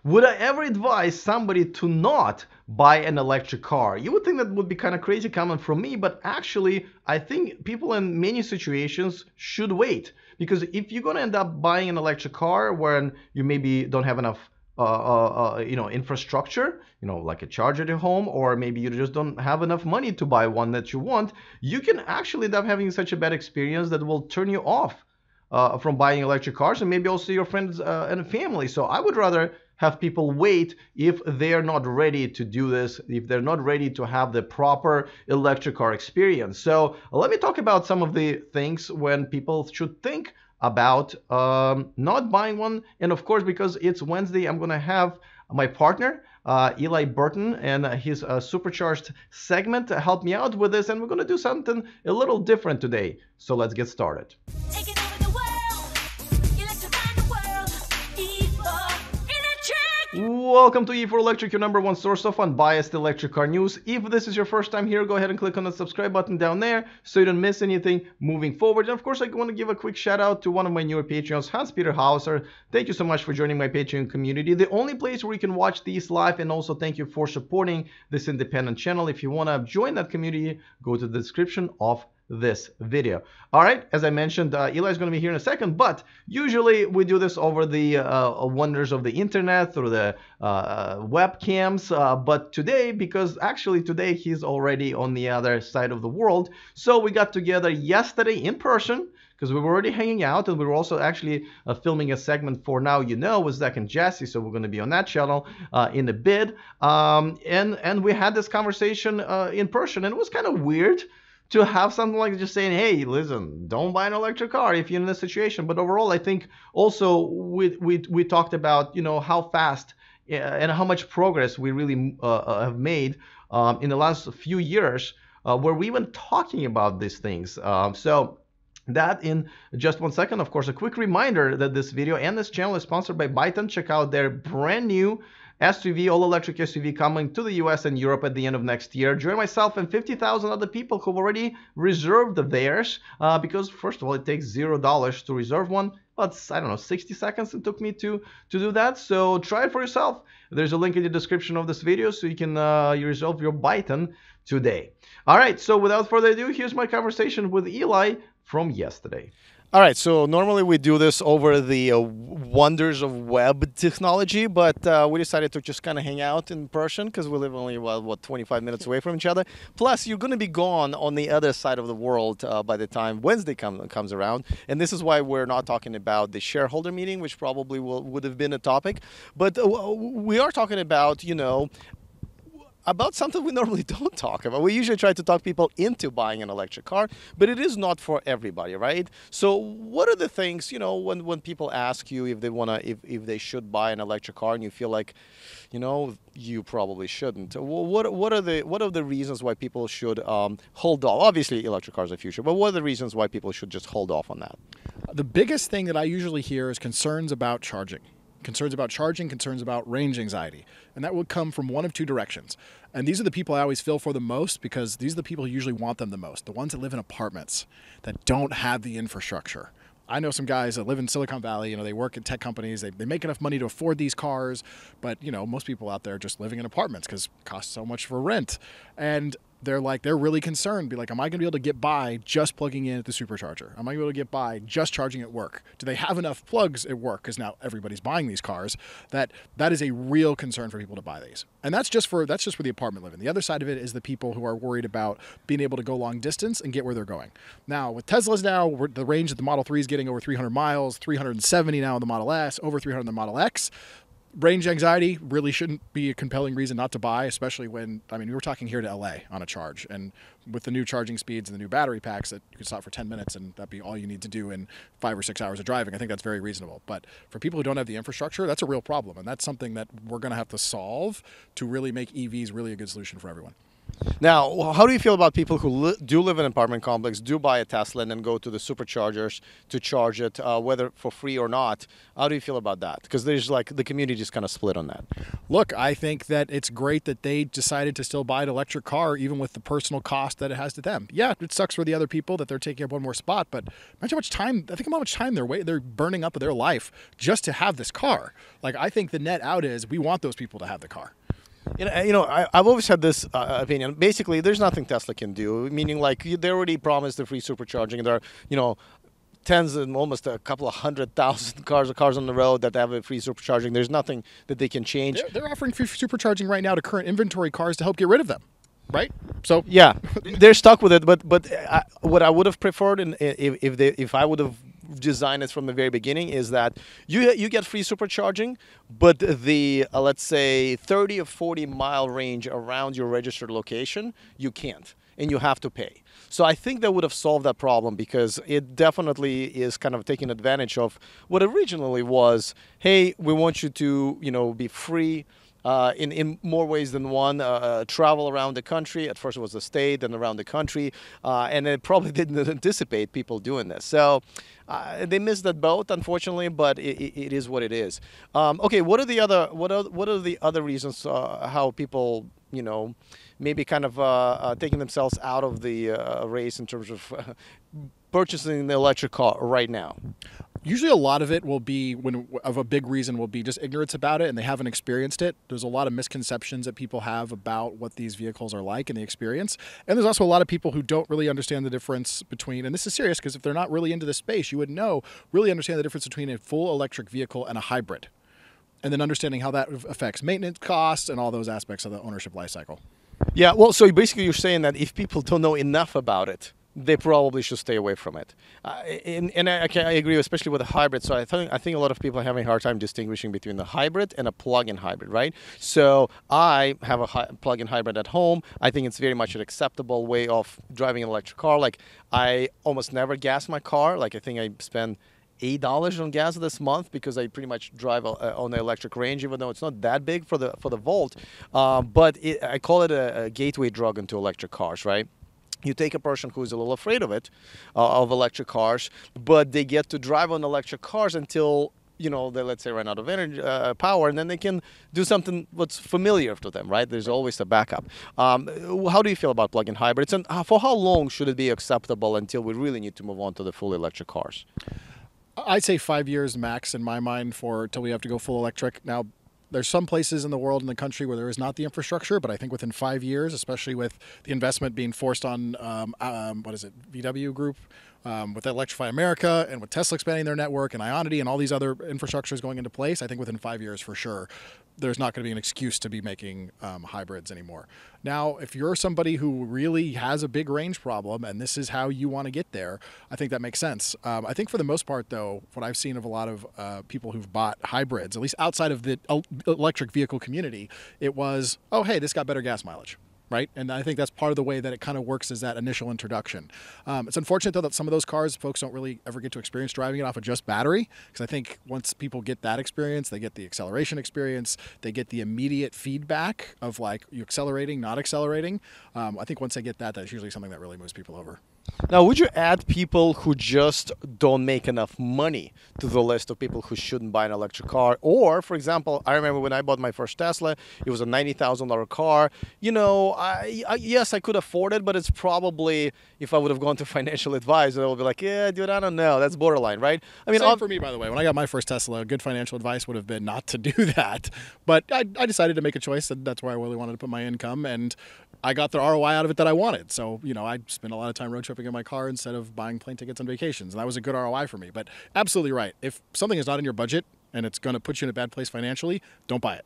Would I ever advise somebody to not buy an electric car? You would think that would be kind of crazy coming from me, but actually, I think people in many situations should wait. Because if you're going to end up buying an electric car when you maybe don't have enough infrastructure, like a charger at your home, or maybe you just don't have enough money to buy one that you want, you can actually end up having such a bad experience that will turn you off from buying electric cars, and maybe also your friends and family. So I would rather have people wait if they're not ready to do this, if they're not ready to have the proper electric car experience. So let me talk about some of the things when people should think about not buying one. And of course, because it's Wednesday, I'm going to have my partner, Eli Burton, and his Supercharged segment to help me out with this. And we're going to do something a little different today. So let's get started. Welcome to E4 Electric, your number one source of unbiased electric car news. If this is your first time here, go ahead and click on the subscribe button down there so you don't miss anything moving forward. And of course, I want to give a quick shout out to one of my newer Patreons, Hans-Peter Hauser. Thank you so much for joining my Patreon community, the only place where you can watch these live, and also thank you for supporting this independent channel. If you want to join that community, go to the description of this video. All right, as I mentioned, Eli is going to be here in a second, but usually we do this over the wonders of the internet, through the webcams, but today, because actually today he's already on the other side of the world, so we got together yesterday in person, because we were already hanging out, and we were also actually filming a segment for Now You Know with Zach and Jesse, so we're going to be on that channel in a bit, and we had this conversation in person, and it was kind of weird to have something like just saying, hey, listen, don't buy an electric car if you're in this situation. But overall, I think also we talked about, how fast and how much progress we really have made in the last few years where we even talking about these things. So that in just 1 second. Of course, a quick reminder that this video and this channel is sponsored by Byton. Check out their brand new SUV, all-electric SUV coming to the US and Europe at the end of next year. Join myself and 50,000 other people who've already reserved theirs because, first of all, it takes $0 to reserve one. But I don't know, 60 seconds it took me to do that. So try it for yourself. There's a link in the description of this video so you can reserve your Byton today. All right, so without further ado, here's my conversation with Eli from yesterday. All right, so normally we do this over the wonders of web technology, but we decided to just kind of hang out in person because we live only, what, 25 minutes away from each other. Plus, you're going to be gone on the other side of the world by the time Wednesday comes around. And this is why we're not talking about the shareholder meeting, which probably would have been a topic. But we are talking about, about something we normally don't talk about. We usually try to talk people into buying an electric car, but it is not for everybody, right? So what are the things, when people ask you if they if they should buy an electric car and you feel like, you probably shouldn't. What are the reasons why people should hold off? Obviously, electric cars are the future, but what are the reasons why people should just hold off on that? The biggest thing that I usually hear is concerns about charging. Concerns about charging, concerns about range anxiety. And that would come from one of two directions. And these are the people I always feel for the most because these are the people who usually want them the most. The ones that live in apartments that don't have the infrastructure. I know some guys that live in Silicon Valley, they work at tech companies, they make enough money to afford these cars, but most people out there are just living in apartments because it costs so much for rent. And they're really concerned, be like, am I going to be able to get by just plugging in at the supercharger? Am I going to be able to get by just charging at work? Do they have enough plugs at work? Because now everybody's buying these cars. That is a real concern for people to buy these. And that's just for the apartment living. The other side of it is the people who are worried about being able to go long distance and get where they're going. Now, with Teslas now, the range that the Model 3 is getting over 300 miles, 370 now in the Model S, over 300 in the Model X. Range anxiety really shouldn't be a compelling reason not to buy, especially when, we were talking here to LA on a charge, and with the new charging speeds and the new battery packs that you could stop for 10 minutes and that'd be all you need to do in 5 or 6 hours of driving, I think that's very reasonable. But for people who don't have the infrastructure, that's a real problem, and that's something that we're going to have to solve to really make EVs really a good solution for everyone. Now, how do you feel about people who do live in an apartment complex, do buy a Tesla, and then go to the superchargers to charge it, whether for free or not? How do you feel about that? Because there's like the community is kind of split on that. Look, I think that it's great that they decided to still buy an electric car, even with the personal cost that it has to them. Yeah, it sucks for the other people that they're taking up one more spot, but imagine how much time. I think about how much time they're burning up of their life just to have this car. Like, I think the net out is we want those people to have the car. I've always had this opinion. Basically, there's nothing Tesla can do. Meaning, like, they already promised the free supercharging, and there are, tens and almost a couple of 100,000 cars on the road that have a free supercharging. There's nothing that they can change. They're offering free supercharging right now to current inventory cars to help get rid of them, right? So yeah, they're stuck with it. But what I would have preferred, if I would have designed it from the very beginning, is that you get free supercharging, but the let's say 30 or 40 mile range around your registered location, you can't, and you have to pay. So I think that would have solved that problem, because it definitely is kind of taking advantage of what originally was, hey, we want you to, be free in more ways than one, travel around the country. At first it was the state, then around the country, and it probably didn't anticipate people doing this. So they missed that boat, unfortunately, but it is what it is. Okay, what are the other reasons how people, maybe kind of taking themselves out of the race in terms of purchasing the electric car right now? Usually a lot of it will be, a big reason will be just ignorance about it, and they haven't experienced it. There's a lot of misconceptions that people have about what these vehicles are like and the experience. And there's also a lot of people who don't really understand the difference between, and this is serious because if they're not really into the space, you would really understand the difference between a full electric vehicle and a hybrid. And then understanding how that affects maintenance costs and all those aspects of the ownership life cycle. Yeah, well, so basically you're saying that if people don't know enough about it, they probably should stay away from it. And I agree, especially with a hybrid. So I think a lot of people are having a hard time distinguishing between the hybrid and a plug-in hybrid, right? So I have a plug-in hybrid at home. I think it's very much an acceptable way of driving an electric car. Like, I almost never gas my car. Like, I think I spend $8 on gas this month because I pretty much drive on the electric range, even though it's not that big for the Volt. But I call it a gateway drug into electric cars, right? You take a person who's a little afraid of it, of electric cars, but they get to drive on electric cars until, they, let's say, run out of energy, power, and then they can do something what's familiar to them, right? There's always a backup. How do you feel about plug-in hybrids, and for how long should it be acceptable until we really need to move on to the fully electric cars? I'd say 5 years max in my mind till we have to go full electric. Now, there's some places in the world, in the country, where there is not the infrastructure, but I think within 5 years, especially with the investment being forced on, VW Group, with Electrify America, and with Tesla expanding their network, and Ionity, and all these other infrastructures going into place, I think within 5 years, for sure, there's not going to be an excuse to be making hybrids anymore. Now, if you're somebody who really has a big range problem and this is how you want to get there, I think that makes sense. I think for the most part, though, what I've seen of a lot of people who've bought hybrids, at least outside of the electric vehicle community, it was, oh, hey, this got better gas mileage. Right? And I think that's part of the way that it kind of works, is that initial introduction. It's unfortunate, though, that some of those cars, folks don't really ever get to experience driving it off of just battery, because I think once people get that experience, they get the acceleration experience, they get the immediate feedback of, like, you accelerating, not accelerating. I think once they get that, that's usually something that really moves people over. Now, would you add people who just don't make enough money to the list of people who shouldn't buy an electric car? Or, for example, I remember when I bought my first Tesla, it was a $90,000 car. Yes, I could afford it, but it's probably, if I would have gone to financial advisor, I would be like, yeah, dude, I don't know. That's borderline, right? I mean, same for me, by the way. When I got my first Tesla, good financial advice would have been not to do that. But I decided to make a choice, and that's where I really wanted to put my income, and I got the ROI out of it that I wanted. So, I spent a lot of time road tripping in my car instead of buying plane tickets on vacations. And that was a good ROI for me. But absolutely right. If something is not in your budget and it's going to put you in a bad place financially, don't buy it.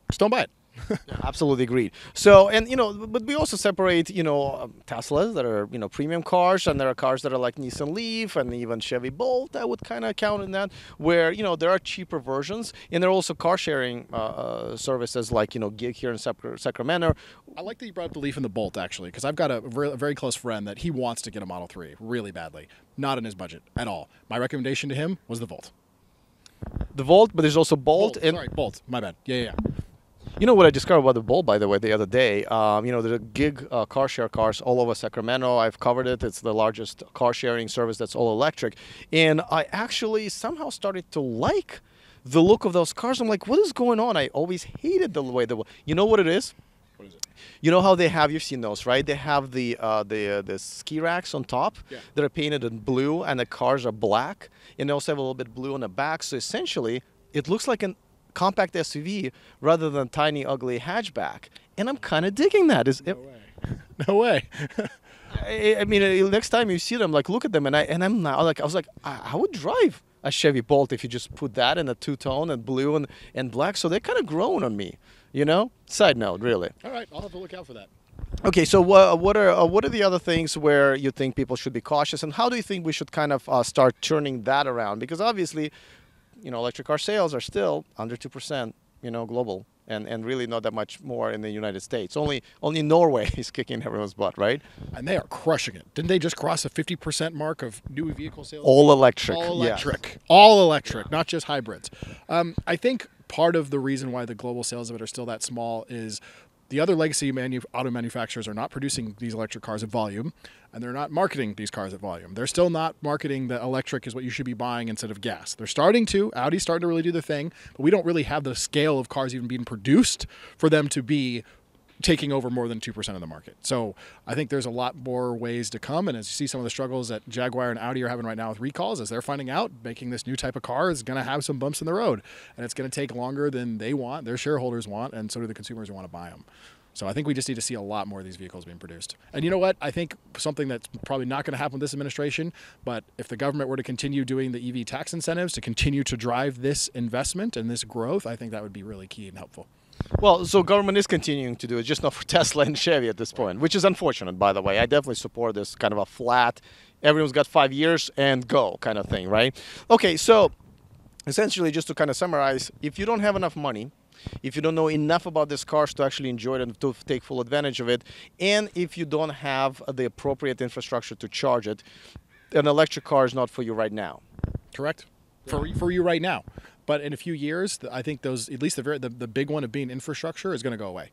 Just don't buy it. Yeah, absolutely agreed. So, and but we also separate, Teslas that are, premium cars, and there are cars that are like Nissan Leaf and even Chevy Bolt. I would kind of count in that, where, there are cheaper versions, and there are also car sharing services like, Gig here in Sacramento. I like that you brought up the Leaf and the Bolt, actually, because I've got a very close friend that he wants to get a Model 3 really badly. Not in his budget at all. My recommendation to him was the Volt. The Volt, but there's also Bolt. Bolt, my bad. Yeah. You know what I discovered about the Bolt, by the way, the other day? There are gig car share cars all over Sacramento. I've covered it. It's the largest car sharing service that's all electric. And I actually somehow started to like the look of those cars. I'm like, what is going on? I always hated the way you know what it is? What is it? You know how they have, you've seen those, right? They have the ski racks on top that are painted in blue, and the cars are black. And they also have a little bit blue on the back. So essentially, it looks like a compact SUV rather than tiny, ugly hatchback. And I'm kind of digging that. No way. No way. I mean, next time you see them, like, look at them, I'm now like, I was like, I would drive a Chevy Bolt if you just put that in a two-tone and blue and black. So they're kind of growing on me, you know? Side note, really. All right, I'll have to look out for that. Okay, so what are the other things where you think people should be cautious, and how do you think we should kind of start turning that around? Because obviously, electric car sales are still under 2%, global, and really not that much more in the United States. Only Norway is kicking everyone's butt, right? And they are crushing it. Didn't they just cross a 50% mark of new vehicle sales? All electric. All electric. Yes. All electric, not just hybrids. I think part of the reason why the global sales of it are still that small is the other legacy auto manufacturers are not producing these electric cars at volume, and they're not marketing these cars at volume. They're still not marketing that electric is what you should be buying instead of gas. They're starting to. Audi's starting to really do the thing, but we don't really have the scale of cars even being produced for them to be taking over more than 2% of the market. So I think there's a lot more ways to come. And as you see some of the struggles that Jaguar and Audi are having right now with recalls, as they're finding out, making this new type of car is going to have some bumps in the road. And it's going to take longer than they want, their shareholders want, and so do the consumers who want to buy them. So I think we just need to see a lot more of these vehicles being produced. And you know what? I think something that's probably not going to happen with this administration, but if the government were to continue doing the EV tax incentives to continue to drive this investment and this growth, I think that would be really key and helpful. Well, so government is continuing to do it, just not for Tesla and Chevy at this point, which is unfortunate, by the way. I definitely support this kind of a flat, everyone's got 5 years and go kind of thing, right? Okay, so essentially, just to kind of summarize, if you don't have enough money, if you don't know enough about these cars to actually enjoy it and to take full advantage of it, and if you don't have the appropriate infrastructure to charge it, an electric car is not for you right now. Correct. For you right now. But in a few years, I think those, at least the big one of being infrastructure, is going to go away.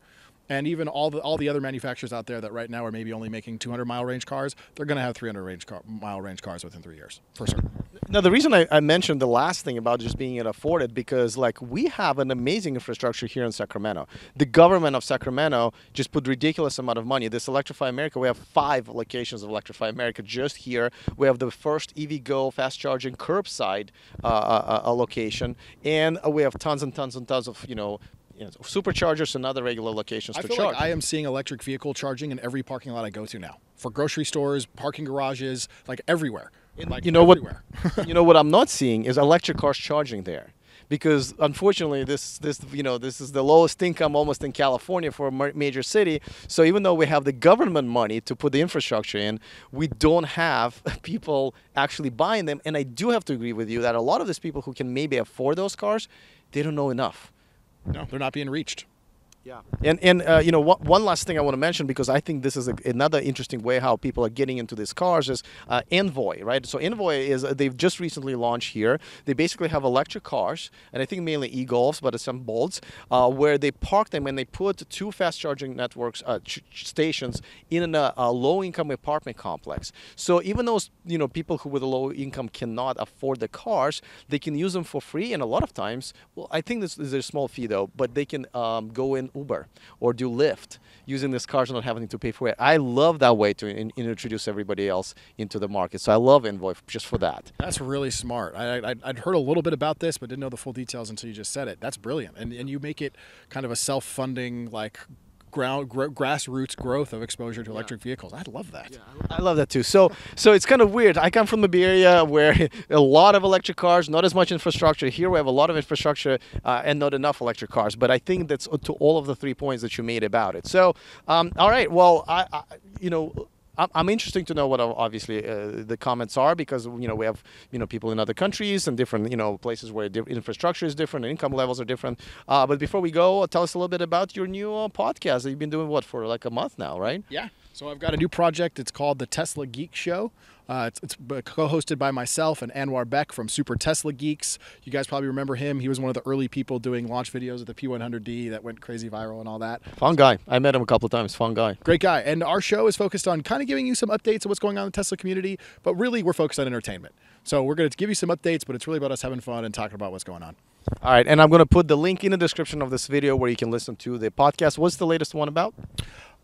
And even all the other manufacturers out there that right now are maybe only making 200-mile range cars, they're going to have 300-mile range cars within 3 years, for certain. Now, the reason I mentioned the last thing about just being able to afford it, because we have an amazing infrastructure here in Sacramento. The government of Sacramento just put ridiculous amount of money. This Electrify America, we have 5 locations of Electrify America just here. We have the first EVgo fast charging curbside location, and we have tons and tons and tons of superchargers and other regular locations to charge. I feel like I am seeing electric vehicle charging in every parking lot I go to now. For grocery stores, parking garages, like everywhere. Everywhere. What I'm not seeing is electric cars charging there. Because unfortunately, this is the lowest income almost in California for a major city. So even though we have the government money to put the infrastructure in, we don't have people actually buying them. And I do have to agree with you that a lot of these people who can maybe afford those cars, they don't know enough. No, they're not being reached. Yeah. And one last thing I want to mention, because I think this is another interesting way how people are getting into these cars, is Envoy, right? So Envoy they've just recently launched here. They basically have electric cars, and I think mainly e-Golfs, but some Bolts, where they park them and they put 2 fast charging networks, stations in a low-income apartment complex. So even those people who with a low income cannot afford the cars, they can use them for free, and a lot of times, well, I think this is a small fee though, but they can go in Uber or do Lyft using this cars and not having to pay for it. I love that way to introduce everybody else into the market. So I love Envoy just for that. That's really smart. I'd heard a little bit about this, but didn't know the full details until you just said it. That's brilliant. And you make it kind of a self-funding, like, grassroots growth of exposure to electric vehicles. I love that. Yeah, I love that too. So it's kind of weird. I come from the Bay Area where a lot of electric cars, not as much infrastructure. Here we have a lot of infrastructure and not enough electric cars. But I think that's to all of the 3 points that you made about it. So, all right. Well, I'm interested to know what obviously the comments are, because we have people in other countries and different places where infrastructure is different and income levels are different. But before we go, tell us a little bit about your new podcast that you've been doing for like a month now, right? Yeah. So I've got a new project. It's called the Tesla Geek Show. It's co-hosted by myself and Anwar Beck from Super Tesla Geeks. You guys probably remember him. He was one of the early people doing launch videos of the P100D that went crazy viral and all that. Fun guy. I met him a couple of times. Fun guy. Great guy. And our show is focused on kind of giving you some updates of what's going on in the Tesla community, but really we're focused on entertainment. So we're going to give you some updates, but it's really about us having fun and talking about what's going on. All right, and I'm going to put the link in the description of this video where you can listen to the podcast. What's the latest one about?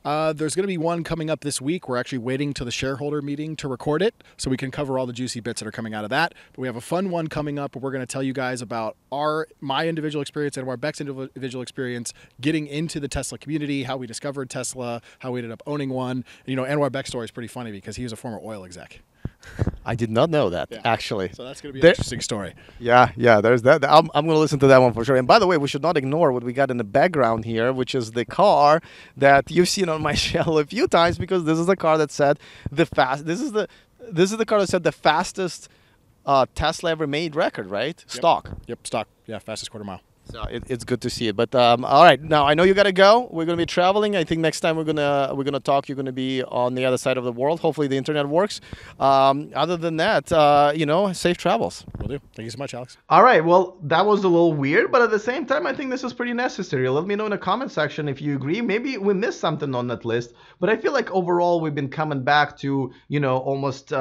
There's going to be one coming up this week. We're actually waiting to the shareholder meeting to record it so we can cover all the juicy bits that are coming out of that. But we have a fun one coming up where we're going to tell you guys about my individual experience and our Beck's individual experience getting into the Tesla community, how we discovered Tesla, how we ended up owning one. And, you know, Anwar Beck's story is pretty funny because he was a former oil exec. I did not know that, actually. So that's going to be an interesting story. Yeah, there's that. I'm going to listen to that one for sure. And by the way, we should not ignore what we got in the background here, which is the car that you've seen on my channel a few times, because this is the car that said this is the car that set the fastest Tesla ever made record, right? Yep. Stock. Yep, stock. Yeah, fastest quarter mile. So it's good to see it. But all right, now I know you gotta go. We're gonna be traveling. I think next time we're gonna talk. You're gonna be on the other side of the world. Hopefully the internet works. Other than that, you know, safe travels. Will do. Thank you so much, Alex. All right, well, that was a little weird, but at the same time, I think this is pretty necessary. Let me know in the comment section if you agree. Maybe we missed something on that list, but I feel like overall we've been coming back to, you know, almost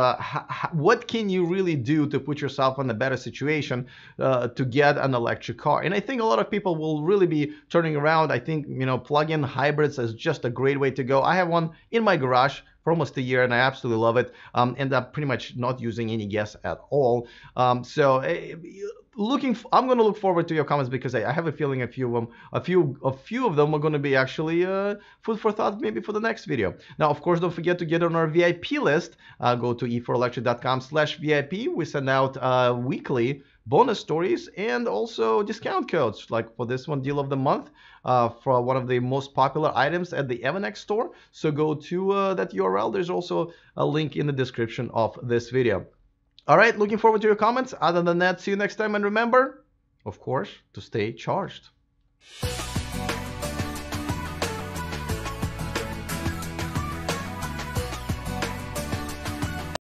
what can you really do to put yourself in a better situation to get an electric car. And I think a lot of people will really be turning around. I think, you know, plug-in hybrids is just a great way to go. I have one in my garage for almost a year and I absolutely love it. And I'm pretty much not using any gas at all. I'm going to look forward to your comments because I have a feeling a few of them are going to be actually food for thought maybe for the next video. Now, of course, don't forget to get on our VIP list. Go to e4electric.com/VIP. We send out weekly bonus stories and also discount codes, like for this one, deal of the month for one of the most popular items at the Evanex store. So go to that URL. There's also a link in the description of this video. All right, looking forward to your comments. Other than that, see you next time. And remember, of course, to stay charged.